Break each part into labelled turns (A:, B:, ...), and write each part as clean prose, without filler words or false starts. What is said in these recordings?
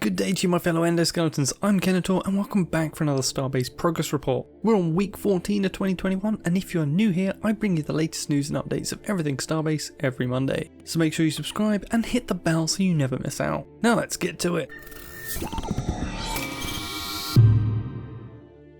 A: Good day to you my fellow endoskeletons, I'm Kenetor and welcome back for another Starbase progress report. We're on week 14 of 2021 and if you're new here, I bring you the latest news and updates of everything Starbase every Monday. So make sure you subscribe and hit the bell so you never miss out. Now let's get to it.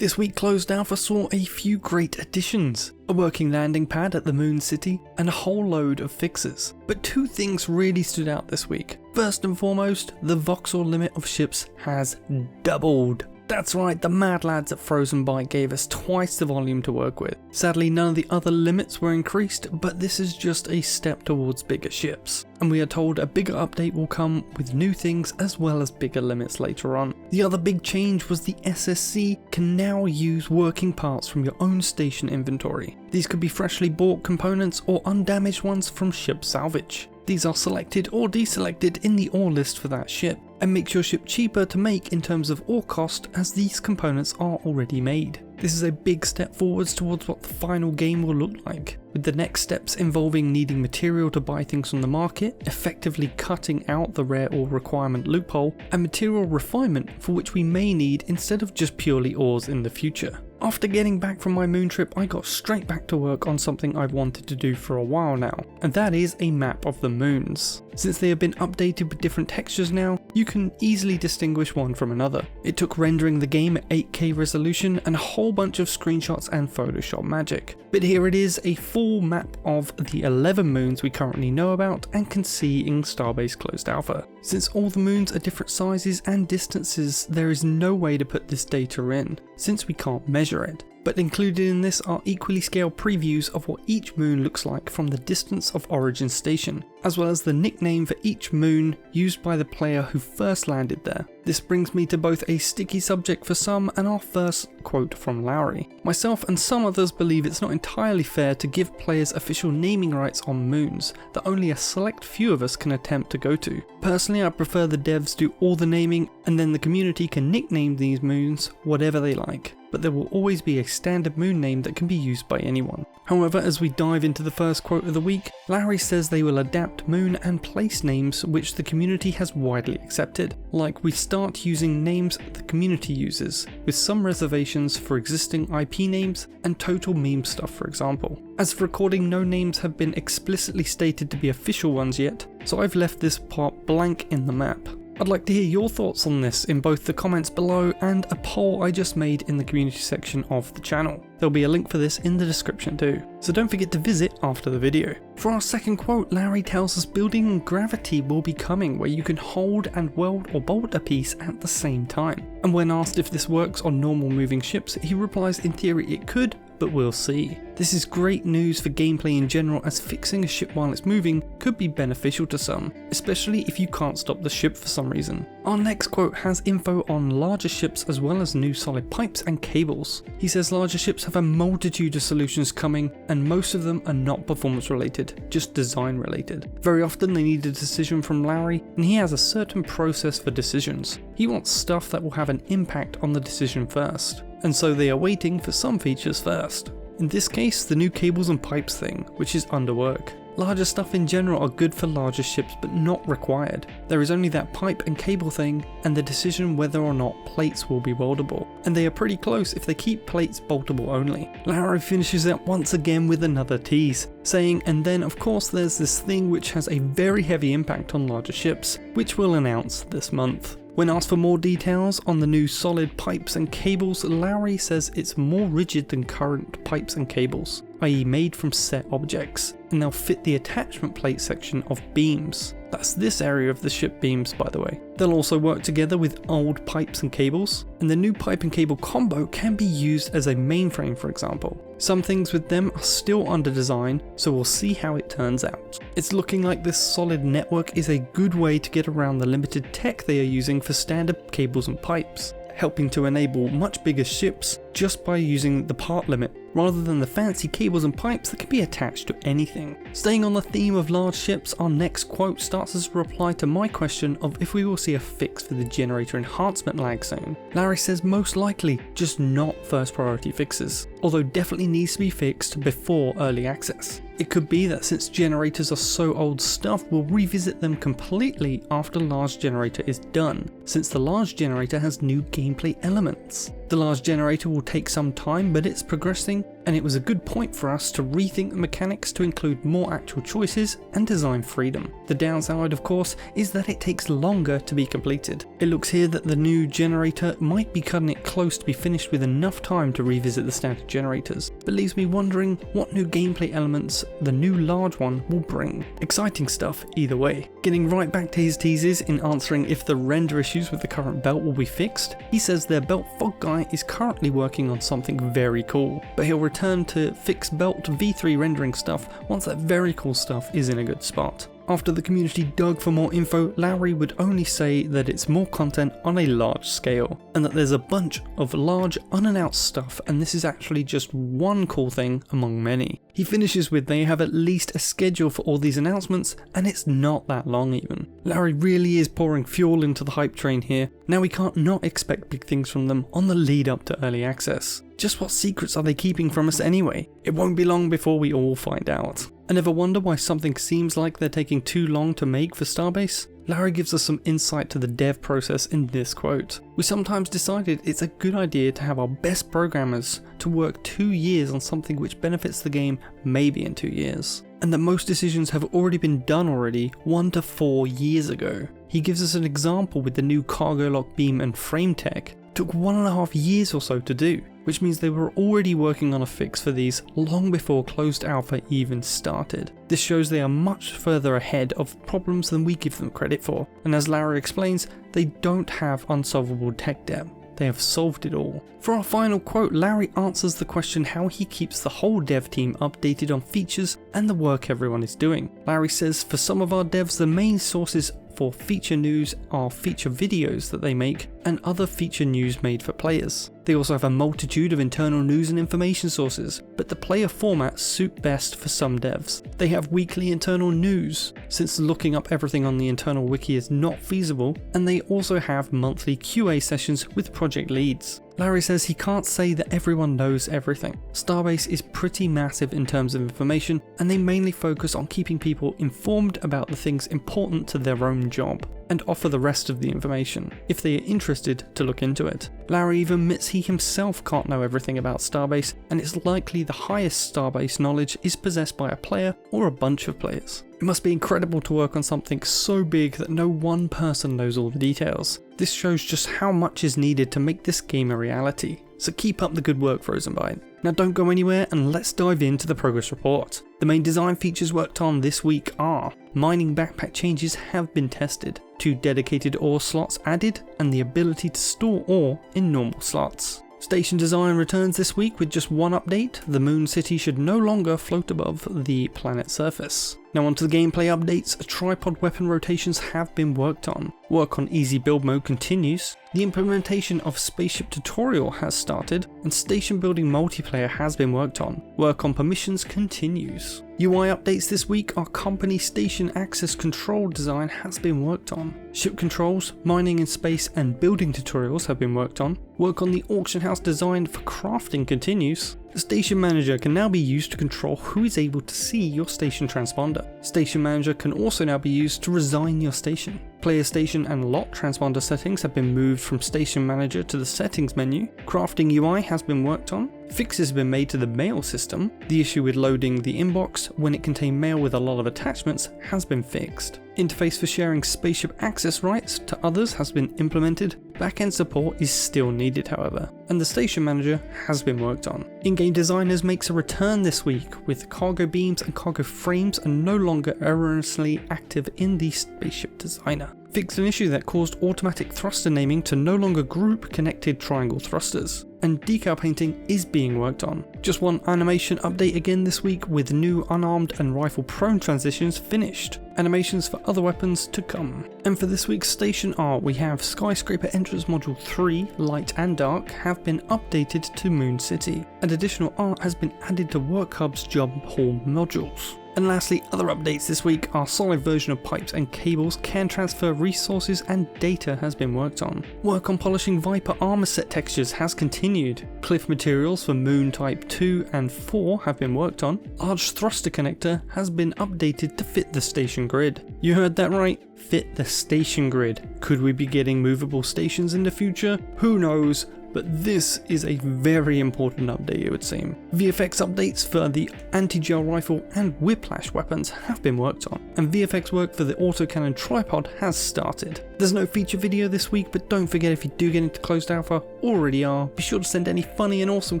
A: This week closed out saw a few great additions, a working landing pad at the Moon City, and a whole load of fixes. But two things really stood out this week. First and foremost, the voxel limit of ships has doubled. That's right, the mad lads at Frozen Byte gave us twice the volume to work with. Sadly, none of the other limits were increased, but this is just a step towards bigger ships. And we are told a bigger update will come with new things as well as bigger limits later on. The other big change was the SSC can now use working parts from your own station inventory. These could be freshly bought components or undamaged ones from ship salvage. These are selected or deselected in the ore list for that ship, and makes your ship cheaper to make in terms of ore cost as these components are already made. This is a big step forwards towards what the final game will look like, with the next steps involving needing material to buy things from the market, effectively cutting out the rare ore requirement loophole, and material refinement for which we may need instead of just purely ores in the future. After getting back from my moon trip, I got straight back to work on something I've wanted to do for a while now, and that is a map of the moons. Since they have been updated with different textures now, you can easily distinguish one from another. It took rendering the game at 8K resolution and a whole bunch of screenshots and Photoshop magic. But here it is, a full map of the 11 moons we currently know about and can see in Starbase Closed Alpha. Since all the moons are different sizes and distances, there is no way to put this data in, since we can't measure it. But included in this are equally scaled previews of what each moon looks like from the distance of origin station, as well as the nickname for each moon used by the player who first landed there. This brings me to both a sticky subject for some and our first quote from Lowry. Myself and some others believe it's not entirely fair to give players official naming rights on moons that only a select few of us can attempt to go to. Personally, I prefer the devs do all the naming and then the community can nickname these moons whatever they like. But there will always be a standard moon name that can be used by anyone. However, as we dive into the first quote of the week, Larry says they will adapt moon and place names which the community has widely accepted, like we start using names the community uses, with some reservations for existing IP names and total meme stuff for example. As for recording, no names have been explicitly stated to be official ones yet, so I've left this part blank in the map. I'd like to hear your thoughts on this in both the comments below and a poll I just made in the community section of the channel. There'll be a link for this in the description too, so don't forget to visit after the video. For our second quote, Larry tells us building in gravity will be coming where you can hold and weld or bolt a piece at the same time. And when asked if this works on normal moving ships, he replies in theory it could, but we'll see. This is great news for gameplay in general, as fixing a ship while it's moving could be beneficial to some, especially if you can't stop the ship for some reason. Our next quote has info on larger ships as well as new solid pipes and cables. He says larger ships have a multitude of solutions coming and most of them are not performance related, just design related. Very often they need a decision from Larry and he has a certain process for decisions. He wants stuff that will have an impact on the decision first, and so they are waiting for some features first. In this case, the new cables and pipes thing, which is under work. Larger stuff in general are good for larger ships but not required. There is only that pipe and cable thing and the decision whether or not plates will be weldable, and they are pretty close if they keep plates boltable only. Larry finishes it once again with another tease, saying, and then of course there's this thing which has a very heavy impact on larger ships, which we'll announce this month. When asked for more details on the new solid pipes and cables, Lowry says it's more rigid than current pipes and cables, i.e. made from set objects, and they'll fit the attachment plate section of beams. That's this area of the ship beams, by the way. They'll also work together with old pipes and cables, and the new pipe and cable combo can be used as a mainframe for example. Some things with them are still under design, so we'll see how it turns out. It's looking like this solid network is a good way to get around the limited tech they are using for standard cables and pipes, helping to enable much bigger ships just by using the part limit, rather than the fancy cables and pipes that can be attached to anything. Staying on the theme of large ships, our next quote starts as a reply to my question of if we will see a fix for the generator enhancement lag soon. Larry says most likely, just not first priority fixes, although definitely needs to be fixed before early access. It could be that since generators are so old stuff, we'll revisit them completely after Large Generator is done, since the Large Generator has new gameplay elements. The Large Generator will take some time, but it's progressing, and it was a good point for us to rethink the mechanics to include more actual choices and design freedom. The downside, of course, is that it takes longer to be completed. It looks here that the new generator might be cutting it close to be finished with enough time to revisit the standard generators, but leaves me wondering what new gameplay elements the new large one will bring. Exciting stuff either way. Getting right back to his teases in answering if the render issues with the current belt will be fixed, he says their belt fog guy is currently working on something very cool, but he'll return to fix belt V3 rendering stuff once that very cool stuff is in a good spot. After the community dug for more info, Lowry would only say that it's more content on a large scale, and that there's a bunch of large unannounced stuff, and this is actually just one cool thing among many. He finishes with they have at least a schedule for all these announcements, and it's not that long even. Lowry really is pouring fuel into the hype train here. Now we can't not expect big things from them on the lead up to early access. Just what secrets are they keeping from us anyway? It won't be long before we all find out. And ever wonder why something seems like they're taking too long to make for Starbase? Larry gives us some insight to the dev process in this quote. We sometimes decided it's a good idea to have our best programmers to work 2 years on something which benefits the game maybe in 2 years. And that most decisions have already been done 1 to 4 years ago. He gives us an example with the new cargo lock beam and frame tech. Took 1.5 years or so to do, which means they were already working on a fix for these long before closed alpha even started. This shows they are much further ahead of problems than we give them credit for, and as Larry explains, they don't have unsolvable tech debt. They have solved it all. For our final quote, Larry answers the question how he keeps the whole dev team updated on features and the work everyone is doing. Larry says for some of our devs, the main sources for feature news are feature videos that they make and other feature news made for players. They also have a multitude of internal news and information sources, but the player formats suit best for some devs. They have weekly internal news, since looking up everything on the internal wiki is not feasible, and they also have monthly QA sessions with project leads. Larry says he can't say that everyone knows everything. Starbase is pretty massive in terms of information, and they mainly focus on keeping people informed about the things important to their own job, and offer the rest of the information, if they are interested to look into it. Larry even admits he himself can't know everything about Starbase, and it's likely the highest Starbase knowledge is possessed by a player or a bunch of players. It must be incredible to work on something so big that no one person knows all the details. This shows just how much is needed to make this game a reality. So keep up the good work, Frozenbyte. Now don't go anywhere and let's dive into the progress report. The main design features worked on this week are: mining backpack changes have been tested, 2 dedicated ore slots added, and the ability to store ore in normal slots. Station design returns this week with just one update. The Moon City should no longer float above the planet's surface. Now onto the gameplay updates. Tripod weapon rotations have been worked on. Work on easy build mode continues. The implementation of spaceship tutorial has started, and station building multiplayer has been worked on. Work on permissions continues. UI updates this week are company station access control design has been worked on. Ship controls, mining in space and building tutorials have been worked on. Work on the auction house design for crafting continues. The Station Manager can now be used to control who is able to see your station transponder. Station Manager can also now be used to resign your station. Player station and lot transponder settings have been moved from Station Manager to the settings menu. Crafting UI has been worked on. Fixes have been made to the mail system. The issue with loading the inbox when it contained mail with a lot of attachments has been fixed. Interface for sharing spaceship access rights to others has been implemented. Backend support is still needed, however, and the Station Manager has been worked on. In-game designers makes a return this week, with cargo beams and cargo frames are no longer erroneously active in the Spaceship Designer. Fixed an issue that caused automatic thruster naming to no longer group connected triangle thrusters, and decal painting is being worked on. Just one animation update again this week, with new unarmed and rifle prone transitions finished. Animations for other weapons to come. And for this week's station art, we have Skyscraper Entrance Module 3, Light and Dark, have been updated to Moon City, and additional art has been added to Work Hub's job hall modules. And lastly, other updates this week, our solid version of pipes and cables can transfer resources and data has been worked on. Work on polishing Viper armor set textures has continued. Cliff materials for Moon Type 2 and 4 have been worked on. Large thruster connector has been updated to fit the station grid. You heard that right, fit the station grid. Could we be getting movable stations in the future? Who knows? But this is a very important update, it would seem. VFX updates for the anti-gel rifle and whiplash weapons have been worked on, and VFX work for the autocannon tripod has started. There's no feature video this week, but don't forget, if you do get into closed alpha, already are, be sure to send any funny and awesome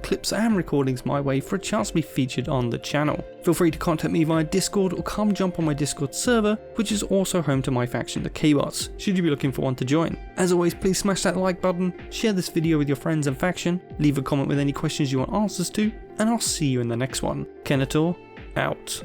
A: clips and recordings my way for a chance to be featured on the channel. Feel free to contact me via Discord or come jump on my Discord server, which is also home to my faction, the K-Bots, should you be looking for one to join. As always, please smash that like button, share this video with your friends and faction, leave a comment with any questions you want answers to, and I'll see you in the next one. Kenetor, out.